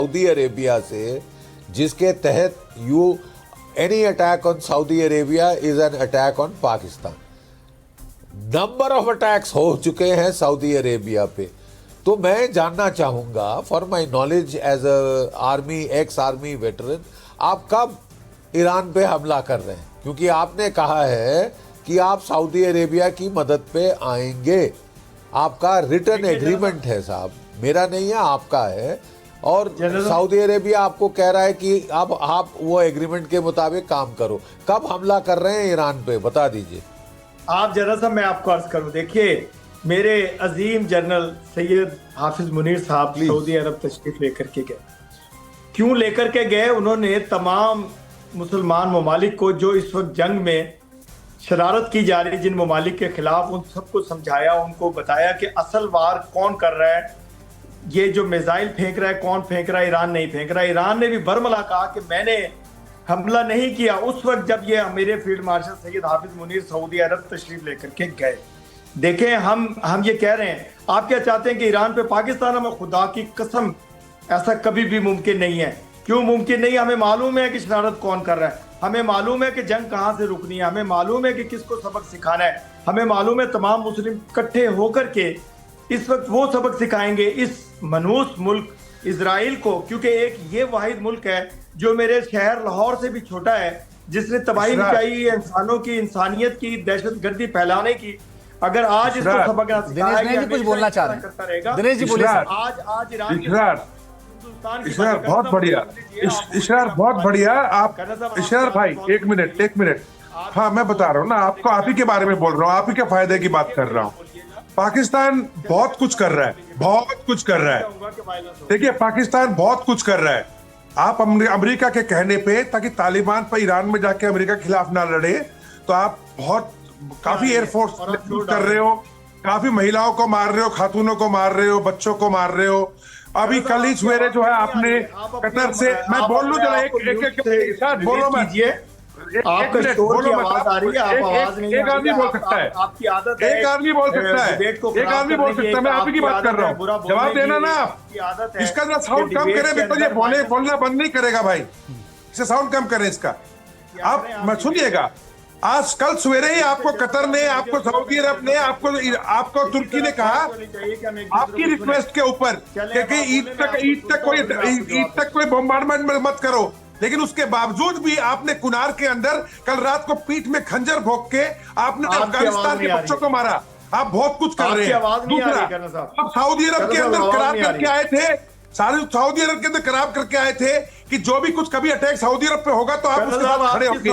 Saudi Arabia से, जिसके तहत any attack on Saudi Arabia is an attack on Pakistan. Number of attacks हो चुके हैं सऊदी अरेबिया पे। तो मैं जानना चाहूंगा, for my knowledge as a army, ex army veteran, आप कब ईरान पे हमला कर रहे हैं? क्योंकि आपने कहा है कि आप सऊदी अरेबिया की मदद पे आएंगे, आपका रिटर्न एग्रीमेंट है साहब, मेरा नहीं है, आपका है। और सऊदी अरेबिया आपको कह रहा है कि अब आप वो एग्रीमेंट के मुताबिक काम करो। कब हमला कर रहे हैं ईरान पे, बता दीजिए आप। जरा सा मैं आपको अर्ज करूं, देखिए मेरे अजीम जनरल सैयद हाफिज मुनीर साहब सऊदी अरब तशरीफ लेकर के गए। क्यों लेकर के गए? उन्होंने तमाम मुसलमान ममालिक को जो इस वक्त जंग में शरारत की जा रही जिन ममालिक के खिलाफ, उन सबको समझाया, उनको बताया कि असल वार कौन कर रहा है, ये जो मिसाइल फेंक रहा है कौन फेंक रहा है, ईरान नहीं फेंक रहा है। ईरान ने भी बरमला कहा कि मैंने हमला नहीं किया उस वक्त जब ये मेरे फील्ड मार्शल सैयद हाफिज मुनीर सऊदी अरब तशरीफ लेकर के गए। देखें, हम ये कह रहे हैं, आप क्या चाहते हैं कि ईरान पे पाकिस्तान, हमें खुदा की कसम ऐसा कभी भी मुमकिन नहीं है। क्यों मुमकिन नहीं? हमें मालूम है कि शरारत कौन कर रहा है, हमें मालूम है कि जंग कहाँ से रुकनी है, हमें मालूम है कि किसको सबक सिखाना है, हमें मालूम है तमाम मुस्लिम इकट्ठे होकर के इस वक्त वो सबक सिखाएंगे इस मनहूस मुल्क इजराइल को। क्योंकि एक ये वाहिद मुल्क है जो मेरे शहर लाहौर से भी छोटा है, जिसने तबाही मचाई है इंसानों की, इंसानियत की, दहशतगर्दी फैलाने की। अगर आज इसको सबक ना सिखाया, कुछ बोलना चाह रहे हैं दिनेश जी, बोलिए। आज ईरान इशरार बहुत बढ़िया, इशरार बहुत बढ़िया। आप इशरार भाई एक मिनट। हाँ, मैं बता रहा हूँ ना आपको, आप ही के बारे में बोल रहा हूँ, आप ही के फायदे की बात कर रहा हूँ। पाकिस्तान बहुत कुछ कर रहा है, बहुत कुछ कर रहा है। देखिए, पाकिस्तान बहुत कुछ कर रहा है। आप अमेरिका के कहने पे, ताकि तालिबान पर ईरान में जाके अमेरिका के खिलाफ ना लड़े, तो आप काफी एयरफोर्स कर रहे हो, काफी महिलाओं को मार रहे हो, खातूनों को मार रहे हो, बच्चों को मार रहे हो। अभी कल ही सवेरे जो है आपने कतर से, मैं बोल लूं जरा, एक साथ बोलो, मैं आपका शोर की आवाज आ रही है, आप आवाज नहीं, एक आदमी बोल सकता है, आपकी आदत है, एक आदमी बोल सकता है, एक आदमी बोल सकता है। मैं आप ही की बात कर रहा हूँ, जवाब देना ना आप। इसका जरा साउंड कम करें, बिल्कुल ये बोलना बंद नहीं करेगा भाई, इसे साउंड कम करें इसका। आप सुनिएगा, आज कल सवेरे ही आपको कतर ने, आपको सऊदी अरब ने, आपको तुर्की ने कहा आपकी रिक्वेस्ट के ऊपर कि ईद तक कोई बम्बार्डमेंट मत करो, लेकिन उसके बावजूद भी आपने कुनार के अंदर कल रात को पीठ में खंजर भोंक के आपने अफगानिस्तान के बच्चों को मारा। आप बहुत कुछ कर रहे हैं। दूसरा, अब सऊदी अरब के अंदर करार करके आए थे, सऊदी अरब के अंदर करार करके आए थे कि जो भी कुछ कभी अटैक सऊदी अरब पे होगा तो आप उसके साथ खड़े होंगे।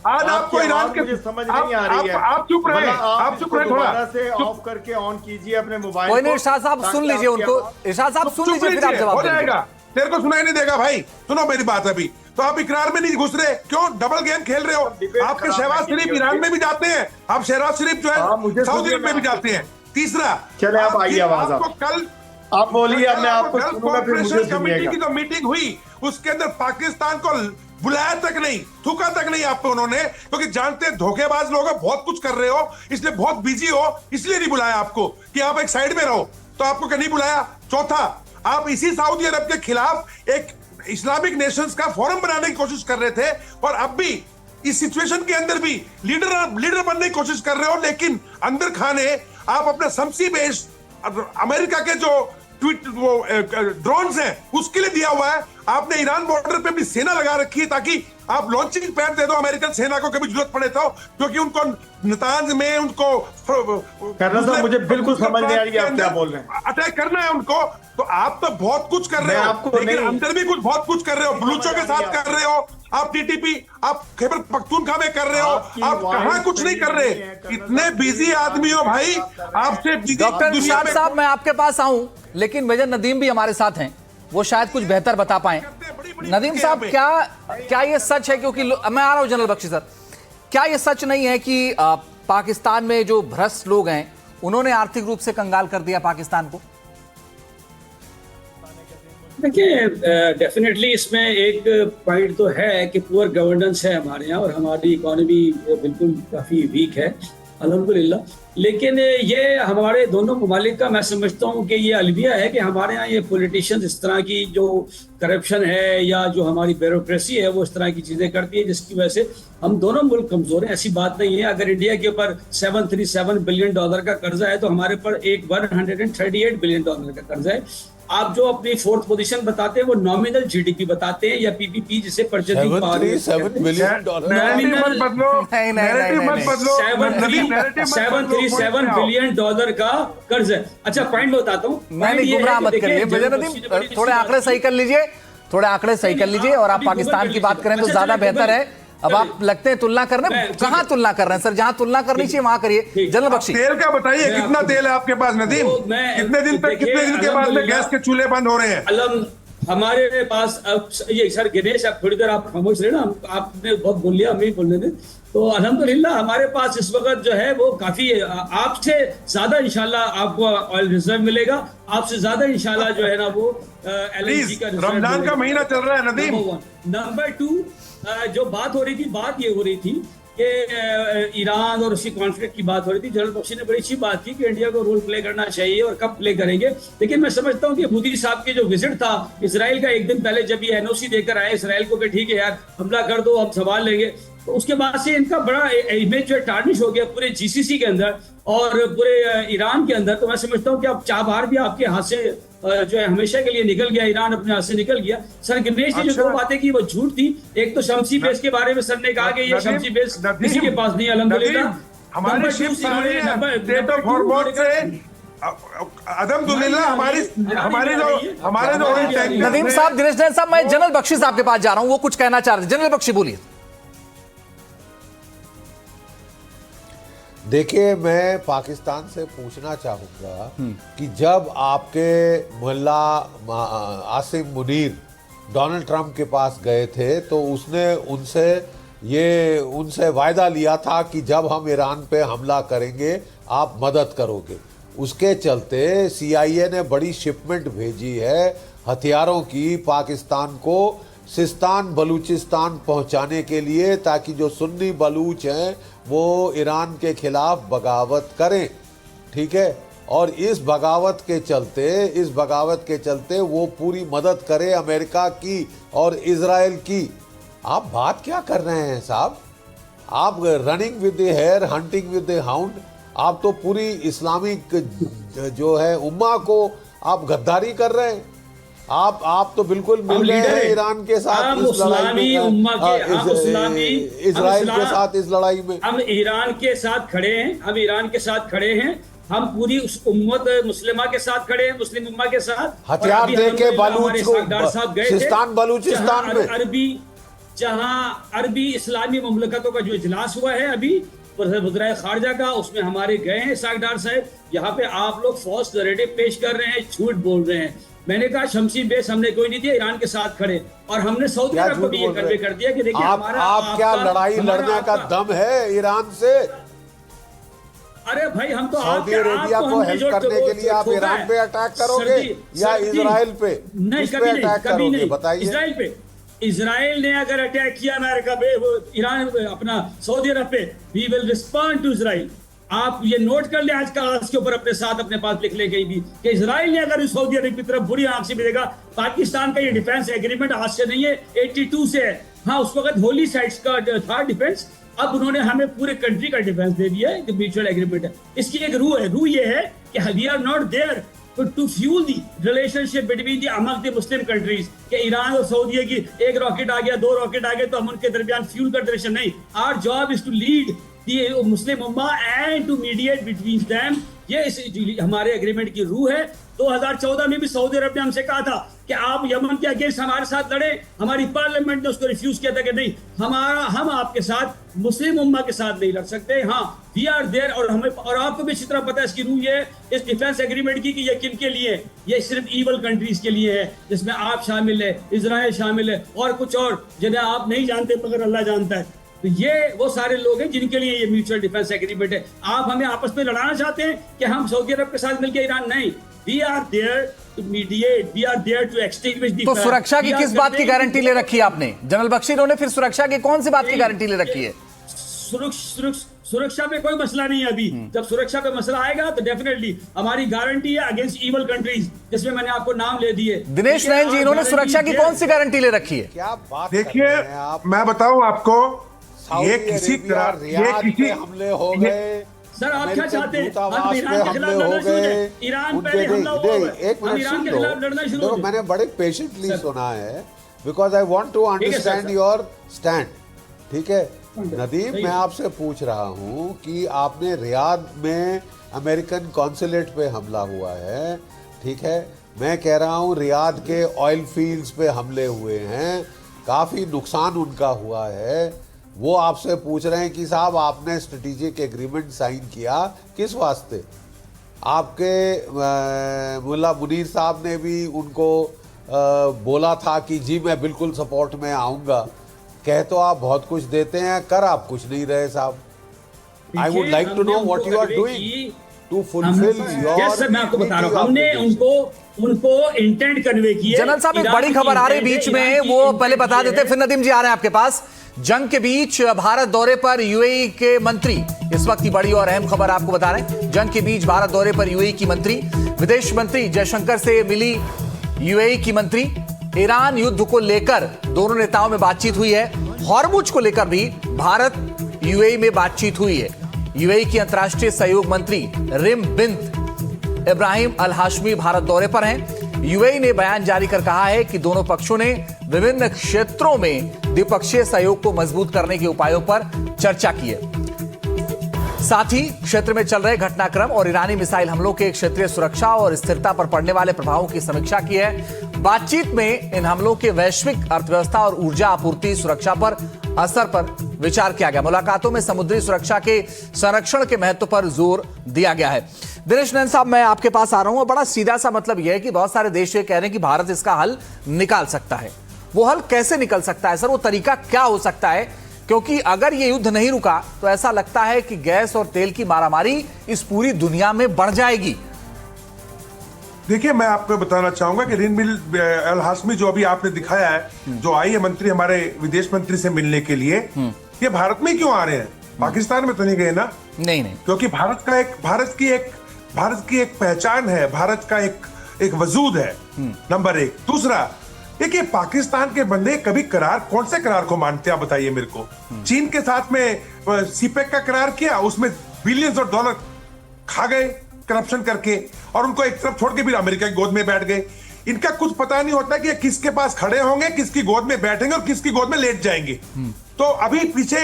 आज आपको ईरान के समझ नहीं आ रही है। आप चुप रहे, आप चुप रहे, थोड़ा से ऑफ करके ऑन कीजिए अपने मोबाइल कोई नहीं, इरशाद साहब सुन लीजिए उनको, इरशाद साहब सुन लीजिए, फिर आप जवाब हो जाएगा। तेरे को सुनाई नहीं देगा भाई, सुनो मेरी बात। अभी तो आप इकरार में नहीं घुस रहे, क्यों डबल गेम खेल रहे हो? आपके शहबाज शरीफ ईरान में भी जाते हैं, आप शहबाज शरीफ जो है सऊदी अरब में भी जाते हैं। तीसरा, चले आप आइए, आवाज आपको कल आप बोलिए, मैं आपको कॉर्पोरेशन कमेटी की जो मीटिंग हुई उसके अंदर पाकिस्तान को बुलाया तक नहीं, थूका तक नहीं आप पे उन्होंने, क्योंकि जानते हैं धोखेबाज लोग बहुत कुछ कर रहे हो, इसलिए बहुत बिजी हो, इसलिए नहीं बुलाया आपको कि आप एक साइड में रहो, तो आपको नहीं बुलाया। चौथा, आप इसी सऊदी अरब के खिलाफ एक इस्लामिक नेशंस का फोरम बनाने की कोशिश कर रहे थे, और अब भी इस सिचुएशन के अंदर भी लीडर बनने की कोशिश कर रहे हो, लेकिन अंदर खाने आप अपना शमसी बेस अमेरिका के जो ड्रोन्स हैं उसके लिए दिया हुआ है। आपने ईरान बॉर्डर पे भी सेना लगा रखी है ताकि आप लॉन्चिंग पैड दे दो अमेरिकन सेना को कभी जरूरत पड़े तो, क्योंकि उनको नतांज में उनको मुझे बिल्कुल समझ नहीं आ रही है आप क्या बोल रहे हैं। अटैक करना है उनको, तो आप तो बहुत कुछ कर रहे हो, लेकिन अंदर भी कुछ बहुत कुछ कर रहे हो, बलूचों के साथ कर रहे हो, आप टीटीपी, आप खैबर पख्तूनख्वा में कर रहे हो, आप कहां कुछ नहीं कर रहे। इतने बिजी आदमी हो भाई, आपसे डॉक्टर इरशाद साहब, मैं आपके पास आऊं, लेकिन मेजर नदीम भी हमारे साथ हैं, वो शायद कुछ बेहतर बता पाए। नदीम साहब, क्या ये सच है, क्योंकि मैं आ रहा हूं जनरल बख्शी सर, क्या ये सच नहीं है कि पाकिस्तान में जो भ्रष्ट लोग हैं उन्होंने आर्थिक रूप से कंगाल कर दिया पाकिस्तान को? देखिए, डेफिनेटली इसमें एक पॉइंट तो है कि पुअर गवर्नेंस है हमारे यहाँ, और हमारी इकोनॉमी बिल्कुल काफ़ी वीक है। अल्हम्दुलिल्लाह। लेकिन ये हमारे दोनों ममालिक का मैं समझता हूँ कि ये अलविया है कि हमारे यहाँ ये पॉलिटिशियंस इस तरह की जो करप्शन है या जो हमारी ब्यूरोक्रेसी है वो इस तरह की चीजें करती है जिसकी वजह से हम दोनों मुल्क कमजोर हैं। ऐसी बात नहीं है। अगर इंडिया के ऊपर $737 बिलियन का कर्जा है तो हमारे पर एक $138 बिलियन का कर्जा है। आप जो अपनी फोर्थ पोजीशन बताते हैं वो नॉमिनल जीडीपी बताते हैं या पीपीपी जिसे परचेजिंग पावर $737 बिलियन नैरेटिव मत बदलो, नहीं, नैरेटिव मत बदलो, $737 बिलियन का कर्ज है। अच्छा पॉइंट मैं बताता हूँ। नहीं गुमराह मत करिए मेजर नदीम, थोड़े आंकड़े सही कर लीजिए, थोड़े आंकड़े सही कर लीजिए और आप पाकिस्तान की बात करें तो ज्यादा बेहतर है। अब आप लगते हैं तुलना करने, कहां तुलना कर रहे हैं सर? जहां तुलना करनी चाहिए वहां करिए। जनरल बख्शी, तेल का बताइए कितना तेल है आपके पास नदीम? कितने दिन के बाद में गैस के चूल्हे बंद हो रहे हैं? हमारे पास अब ये सर गिनेश आप थोड़ी देर आप खामोश रहे ना, आपने बहुत बोल लिया, हमें बोलने दें। तो अल्हम्दुलिल्लाह हमारे पास इस वक्त जो है वो काफी आपसे ज्यादा इंशाल्लाह आपको ऑयल रिजर्व मिलेगा, आपसे ज्यादा इंशाल्लाह जो है ना वो एलएनजी का रिजर्व। रमजान का महीना चल रहा है नदीम। नंबर 2 जो बात हो रही थी, बात ये हो रही थी कि ईरान और उसकी कॉन्फ्लिक्ट की बात हो रही थी। जनरल बख्शी ने बड़ी अच्छी बात की कि इंडिया को रोल प्ले करना चाहिए और कब प्ले करेंगे। लेकिन मैं समझता हूँ कि मोदी साहब के जो विजिट था इसराइल का, एक दिन पहले जब ये एनओसी देकर आए इसराइल को कि ठीक है यार हमला कर दो, हम संभाल लेंगे, तो उसके बाद से इनका बड़ा इमेज जो है टार्निश हो गया पूरे जीसीसी के अंदर और पूरे ईरान के अंदर। तो मैं समझता हूँ कि अब चाबहार भी आपके हाथ से जो है हमेशा के लिए निकल गया, ईरान अपने हाथ से निकल गया। सर गिनेश ने जो दो बातें की वो झूठ थी। एक तो शमसी बेस के बारे में सर ने कहा कि ये शमसी बेस किसी के पास नहीं, अल्हम्दुलिल्लाह हमारी शिप्स आ रही है स्टेट ऑफ हॉर्मोज से। अल्हम्दुलिल्लाह हमारे जो नदीम साहब, दिनेश जैन साहब, मैं जनरल बख्शी साहब के पास जा रहा हूं, वो कुछ कहना चाह रहे थे। जनरल बख्शी बोलिए। देखिए, मैं पाकिस्तान से पूछना चाहूँगा कि जब आपके मुल्ला आसिम मुनीर डोनाल्ड ट्रंप के पास गए थे तो उसने उनसे वायदा लिया था कि जब हम ईरान पे हमला करेंगे आप मदद करोगे। उसके चलते CIA ने बड़ी शिपमेंट भेजी है हथियारों की पाकिस्तान को सिस्तान बलूचिस्तान पहुंचाने के लिए, ताकि जो सुन्नी बलूच हैं वो ईरान के खिलाफ बगावत करें। ठीक है, और इस बगावत के चलते वो पूरी मदद करे अमेरिका की और इजराइल की। आप बात क्या कर रहे हैं साहब? आप running with the hare, hunting with the hound. आप तो पूरी इस्लामिक जो है उम्मा को आप गद्दारी कर रहे हैं। आप तो बिल्कुल मिल रहे हैं ईरान के साथ इस लड़ाई में, इजराइल के साथ इस लड़ाई में। हम ईरान के साथ खड़े हैं, हम पूरी उस उम्मत मुस्लिमा के साथ खड़े हैं, मुस्लिम उम्मा के साथ। हथियार देके बलूच को सिस्तान बलूचिस्तान में, जहाँ अरबी इस्लामी मुमलकतों का जो इजलास हुआ है अभी वज़ीर खारजा का, उसमें हमारे गए हैं सागदार साहब। यहाँ पे आप लोग फॉल्स नैरेटिव पेश कर रहे हैं, झूठ बोल रहे हैं। मैंने कहा शमसी बेस हमने कोई नहीं दिया, ईरान के साथ खड़े, और हमने सऊदी अरब को भी ये कन्वे कर दिया कि देखिए आप क्या लड़ाई लड़ने का दम है ईरान से? अरे भाई हम तो सऊदी अरेबिया को हेल्प करने के लिए आप ईरान पे अटैक करोगे या इजराइल पे? नहीं, कभी नहीं, बताइए। इजराइल पे, इजराइल ने अगर अटैक किया अमेरिका पे, ईरान अपना सऊदी अरब पे, we will respond to Israel. आप ये नोट कर ले आज के ऊपर अपने साथ अपने पास लिख ले गई भी कि इजराइल ने अगर सऊदी अरब की तरफ बुरी आंख से मिलेगा, पाकिस्तान का ये डिफेंस एग्रीमेंट आज से नहीं है, 82 से है। हाँ, उस वक्त होली साइट्स का था डिफेंस, अब उन्होंने हमें पूरे कंट्री का डिफेंस दे दिया है, म्यूचुअल एग्रीमेंट है। इसकी एक रूह ये है कि we are not there to fuel the relationship between the among the Muslim countries, कि ईरान और सऊदी की एक रॉकेट आ गया, 2 रॉकेट आ गए तो हम उनके दरमियान फ्यूल का रिलेशन नहीं। Our job is to lead the Muslim उम्मा and to mediate between them. ये इस हमारे एग्रीमेंट की रूह है। 2014 में भी सऊदी अरब ने हमसे कहा था कि आप यमन के अगेंस्ट हमारे साथ लड़े, हमारी पार्लियामेंट ने उसको रिफ्यूज किया था कि नहीं, हम आपके साथ मुस्लिम उम्मा के साथ नहीं लड़ सकते। हाँ, वी आर देयर, और हमें और आपको भी अच्छी तरह पता है इसकी रूह ये इस डिफेंस एग्रीमेंट की कि ये किन के लिए है। ये सिर्फ ईवल कंट्रीज के लिए है, जिसमें आप शामिल है, इजराइल शामिल है और कुछ और जिन्हें आप नहीं जानते मगर अल्लाह जानता है। तो ये वो सारे लोग हैं जिनके लिए ये म्यूचुअल डिफेंस एग्रीमेंट है। आप हमें आपस में लड़ाना चाहते हैं कि हम सऊदी अरब के साथ मिलकर ईरान, नहीं, we are there to mediate, we are there to extinguish the. तो सुरक्षा की किस बात की गारंटी ले रखी है आपने? जनरल बख्शी ने फिर सुरक्षा की कौन सी बात की गारंटी ले रखी है? सुरक्षा पे कोई मसला नहीं है अभी। जब सुरक्षा पे मसला आएगा तो डेफिनेटली हमारी गारंटी है अगेंस्ट इवल कंट्रीज, जिसमें मैंने आपको नाम ले दिए। दिनेश नयन जी, इन्होंने सुरक्षा की कौन सी गारंटी ले रखी है? क्या बात देखिए, कर रहे हैं आप? मैं बताऊं आपको, सऊदी ये किसी अरेबिया, तरह रियाद पे हमले हो गए, सर आप क्या चाहते हैं? हम दूतावास ईरान पे के हमले खिलाफ हो लड़ना शुरू गए। करें? ईरान उनके पहले हमला हुआ हुआ है। एक हम मिनट ईरान सुन के लो, खिलाफ लड़ना शुरू देखो करें। मैंने बड़े पेशेंटली सर। सुना है, बिकॉज आई वांट टू ठीक है, अंडरस्टैंड सर। Your stand. ठीक है नदीम, सही मैं है। आपसे पूछ रहा हूं कि आपने रियाद में अमेरिकन कॉन्सुलेट पे हमला हुआ है, ठीक है, मैं कह रहा हूं रियाद के ऑयल फील्ड्स पे हमले हुए हैं, काफ़ी नुकसान उनका हुआ है। वो आपसे पूछ रहे हैं कि साहब आपने स्ट्रेटेजिक एग्रीमेंट साइन किया किस वास्ते? आपके मुल्ला मुनीर साहब ने भी उनको बोला था कि जी मैं बिल्कुल सपोर्ट में आऊँगा। कह तो आप बहुत कुछ देते हैं, कर आप कुछ नहीं रहे साहब। I would like to know what you are doing to fulfil your. Yes sir, मैं आपको बता रहा हूँ, हमने उनको इंटेंट कन्वे किया। जनरल साहब, एक बड़ी खबर आ रही बीच में, वो पहले बता देते, फिर नदीम जी आ रहे हैं आपके पास। जंग के बीच भारत दौरे पर यूएई के मंत्री, इस वक्त की बड़ी और अहम खबर आपको बता रहे हैं। जंग के बीच भारत दौरे पर यूएई की मंत्री, विदेश मंत्री जयशंकर से मिली यूएई की मंत्री। ईरान युद्ध को लेकर दोनों नेताओं में बातचीत हुई है। हॉर्मुज को लेकर भी भारत यूएई में बातचीत हुई है। यूएई की अंतर्राष्ट्रीय सहयोग मंत्री रिम बिंत इब्राहिम अल हाशमी भारत दौरे पर हैं। यूएई ने बयान जारी कर कहा है कि दोनों पक्षों ने विभिन्न क्षेत्रों में द्विपक्षीय सहयोग को मजबूत करने के उपायों पर चर्चा की है। साथ ही क्षेत्र में चल रहे घटनाक्रम और ईरानी मिसाइल हमलों के क्षेत्रीय सुरक्षा और स्थिरता पर पड़ने वाले प्रभावों की समीक्षा की है। बातचीत में इन हमलों के वैश्विक अर्थव्यवस्था और ऊर्जा आपूर्ति सुरक्षा पर असर पर विचार किया गया। मुलाकातों में समुद्री सुरक्षा के संरक्षण के महत्व पर जोर दिया गया है। दिनेश नयन साहब, मैं आपके पास आ रहा हूं। बड़ा सीधा सा मतलब यह है कि बहुत सारे देश ये कह रहे हैं कि भारत इसका हल निकाल सकता है। वो हल कैसे निकल सकता है सर? वो तरीका क्या हो सकता है? क्योंकि अगर ये युद्ध नहीं रुका तो ऐसा लगता है कि गैस और तेल की मारामारी इस पूरी दुनिया में बढ़ जाएगी। देखिए, मैं आपको बताना चाहूंगा कि रिन अल हाशमी जो अभी आपने दिखाया है, जो आई है मंत्री हमारे विदेश मंत्री से मिलने के लिए, ये भारत में क्यों आ रहे हैं? पाकिस्तान में तो नहीं गए ना? नहीं, क्योंकि भारत की एक पहचान है, भारत का एक वजूद है, नंबर एक। दूसरा, देखिए पाकिस्तान के बंदे कभी कौन से करार को मानते हैं आप बताइए मेरे को? चीन के साथ में सीपेक का करार किया, उसमें बिलियंस ऑफ डॉलर खा गए करप्शन करके, और उनको एक तरफ छोड़ के फिर अमेरिका की गोद में बैठ गए। इनका कुछ पता नहीं होता कि ये किसके पास खड़े होंगे, किसकी गोद में बैठेंगे और किसकी गोद में लेट जाएंगे। तो अभी पीछे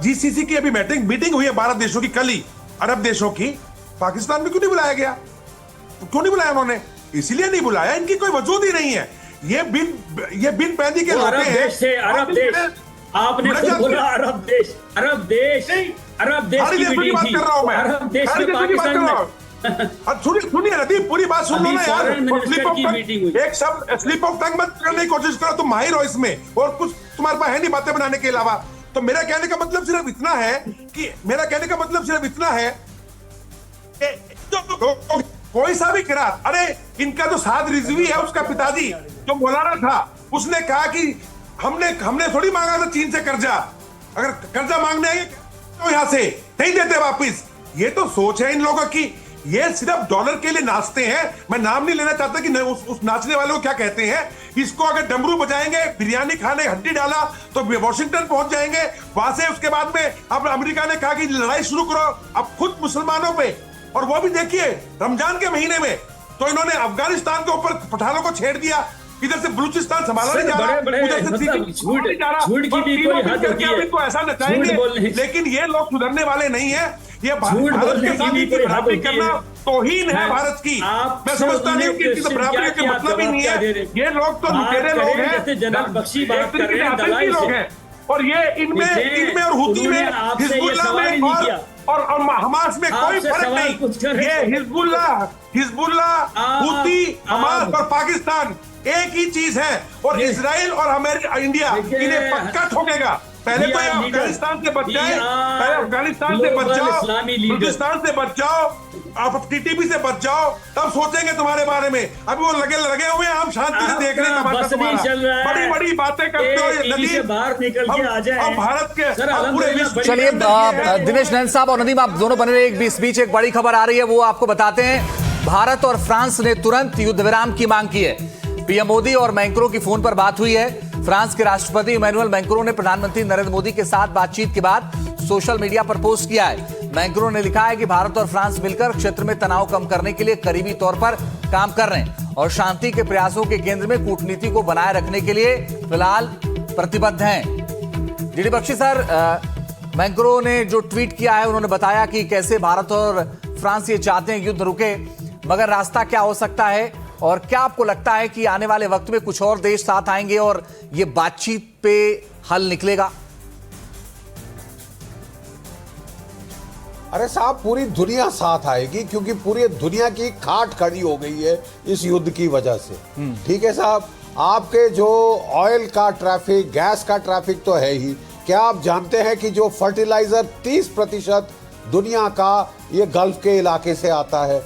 जीसीसी की अभी मीटिंग हुई है 12 देशों की, कल ही अरब देशों की। पाकिस्तान में क्यों नहीं बुलाया गया? क्यों नहीं बुलाया उन्होंने? इसीलिए नहीं बुलाया, इनकी कोई वजूद ही नहीं है। ये बिन पैदी के अरब देश से, अरब देश, आपने खुद बोला अरब देश की मीटिंग थी। अरब देश में पाकिस्तान में सुनिए नदीम, पूरी बात सुन लो ना यार। एक शब्द स्लिप ऑफ टंग मत करने की कोशिश करो, तुम माहिर हो इसमें, और कुछ तुम्हारे पास है नहीं बातें बनाने के अलावा। तो मेरा कहने का मतलब सिर्फ इतना है कि कोई सा भी करार, अरे इनका जो साद रिजवी है, उसका पिताजी जो मौलाना था, उसने कहा कि हमने थोड़ी मांगा था चीन से कर्जा। अगर कर्जा मांगने आए तो यहां से नहीं देते वापिस। ये तो सोच है इन लोगों की, ये सिर्फ डॉलर के लिए नाचते हैं। मैं नाम नहीं लेना चाहता कि उस नाचने वाले को क्या कहते हैं। इसको अगर डमरू बजाएंगे, बिरयानी खाने हड्डी डाला तो वॉशिंगटन पहुंच जाएंगे, वहां से उसके बाद में अब अमेरिका ने कहा कि लड़ाई शुरू करो अब खुद मुसलमानों पे। और वो भी देखिए रमजान के महीने में तो इन्होंने अफगानिस्तान के ऊपर पठानों को छेड़ दिया, इधर से बलूचिस्तान संभाला नहीं जा रहा, उधर से झूठ की भी कोई हद होती है। इनको ऐसा नचाएंगे, लेकिन ये लोग सुधरने वाले नहीं है। ये भारत के साथ बराबरी करना तोहीन है भारत की। मैं समझता नहीं कि बराबरी का मतलब ही नहीं है। ये लोग तो लुटेरे लोग हैं, और ये इनमें और हुती में, हिजबुल्लाह में और हमास में कोई फर्क नहीं। ये हिजबुल्लाह, हुती, हमास और पाकिस्तान एक ही चीज है। और इजराइल और इंडिया इन्हें पक्का ठोकेगा। पहले तो अफगानिस्तान से बच जाए, बलूचिस्तान से बच जाओ, आप टीटीपी से बच जाओ, तब सोचेंगे तुम्हारे बारे में। अभी वो लगे हुए हैं हम शांति से देख रहे हैं तमाशा बस नहीं चल रहा है। बड़ी बड़ी बातें करते हो ये टीवी से नदीम। बाहर निकल के आ जाए। हम भारत के सर, हम पूरे अल्हम्दुलिल्लाह विश्व चलिए दिनेश नैन साहब और नदीम आप दोनों बने रहे, एक बीच एक बड़ी खबर आ रही है वो आपको बताते हैं। भारत और फ्रांस ने तुरंत युद्ध विराम की मांग की है। पीएम मोदी और मैक्रों की फोन पर बात हुई है। फ्रांस के राष्ट्रपति इमैनुअल मैक्रों ने प्रधानमंत्री नरेंद्र मोदी के साथ बातचीत के बाद सोशल मीडिया पर पोस्ट किया है। मैक्रों ने लिखा है कि भारत और फ्रांस मिलकर क्षेत्र में तनाव कम करने के लिए करीबी तौर पर काम कर रहे हैं और शांति के प्रयासों के केंद्र में कूटनीति को बनाए रखने के लिए फिलहाल प्रतिबद्ध हैं। जीडी बख्शी सर, मैक्रों ने जो ट्वीट किया है उन्होंने बताया कि कैसे भारत और फ्रांस ये चाहते हैं युद्ध रुके, मगर रास्ता क्या हो सकता है और क्या आपको लगता है कि आने वाले वक्त में कुछ और देश साथ आएंगे और ये बातचीत पे हल निकलेगा? अरे साहब, पूरी दुनिया साथ आएगी क्योंकि पूरी दुनिया की खाट खड़ी हो गई है इस युद्ध की वजह से। ठीक है साहब, आपके जो ऑयल का ट्रैफिक, गैस का ट्रैफिक तो है ही, क्या आप जानते हैं कि जो फर्टिलाइजर 30% दुनिया का ये गल्फ के इलाके से आता है?